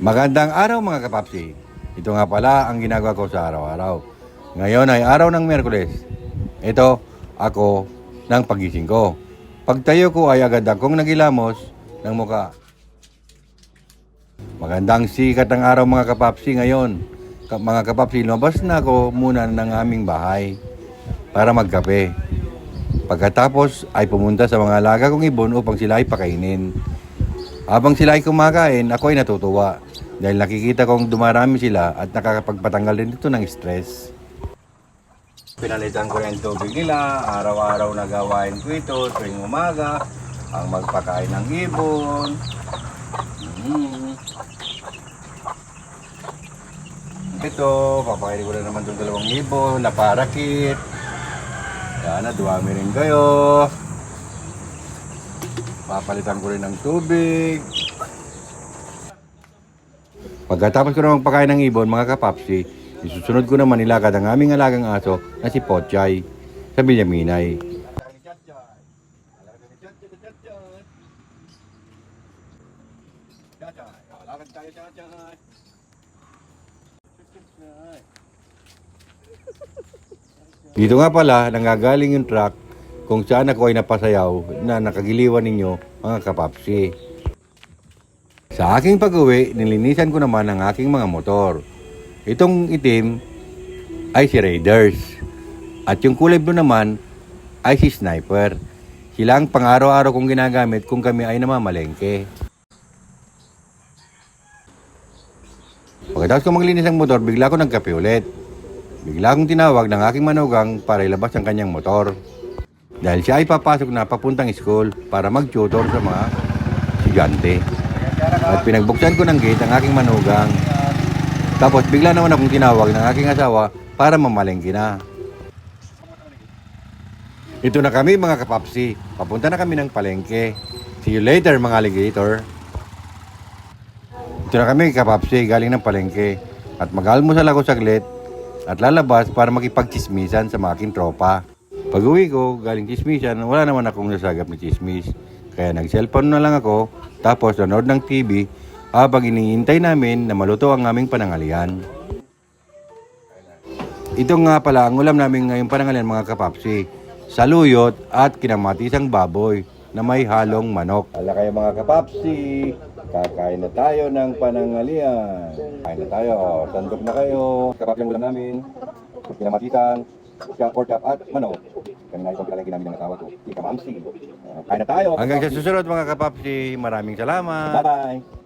Magandang araw mga kapapsi. Ito nga pala ang ginagawa ko sa araw-araw. Ngayon ay araw ng Miyerkules. Ito ako ng pagising ko. Pagtayo ko ay agad akong nagilamos ng muka. Magandang sikat ng araw mga kapapsi ngayon. Mga kapapsi, lumabas na ako muna ng aming bahay para magkape. Pagkatapos ay pumunta sa mga alaga kong ibon upang sila ay pakainin. Habang sila ay kumakain, ako ay natutuwa dahil nakikita kong dumarami sila at nakakapagpatanggal din ito ng stress. Pinalitan ko yung tubig nila, araw-araw na gawain ko ito tuwing umaga, ang magpakain ng ibon. Ito, papakain ko na naman itong dalawang ibon na parakit. Sana duwami rin kayo. Papalitan ko rin ng tubig. Pagkatapos ko naman pakain ng ibon, mga kapapsi, isusunod ko naman nilakad ang aming alagang aso na si Potchay sa Bilyaminay. Dito nga pala, nanggagaling yung truck kung saan ako ay napasayaw na nakagiliwan ninyo, mga kapapsi. Sa aking pag-uwi, nilinisan ko naman ang aking mga motor. Itong itim ay si Raiders. At yung kulay blue naman ay si Sniper. Sila ang pang-araw-araw kong ginagamit kung kami ay namamalengke. Pagkatapos ko maglinis ang motor, bigla ko nagkape ulit. Bigla akong tinawag ng aking manugang para ilabas ang kanyang motor. Dahil siya ay papasok na papuntang school para mag-tutor sa mga estudyante. At pinagbuksan ko ng gate ang aking manugang. Tapos bigla naman akong tinawag ng aking asawa para mamalengke na. Ito na kami mga kapapsi. Papunta na kami ng palengke. See you later mga alligator. Ito na kami kapapsi galing ng palengke. At mag-almusal ako saglit at lalabas para makipagchismisan sa mga aking tropa. Pag uwi ko, galing chismisan, wala naman akong nasagap na chismis. Kaya nag-cellphone na lang ako, tapos nanood ng TV habang iniintay namin na maluto ang aming panangalian. Ito nga pala ang ulam namin ngayong panangalian mga kapapsi. Saluyot at kinamatisang baboy na may halong manok. Hala kayo mga kapapsi, kakain na tayo ng panangalian. Kain na tayo, sandok na kayo. Kapapsi ang ulam namin, kinamatisang, pork chop at manok. Kami na itong pinalengke namin ng asawa ko, Ika Mamsi. Kain na tayo. Hanggang sa susunod mga kapapsi, maraming salamat. Bye-bye.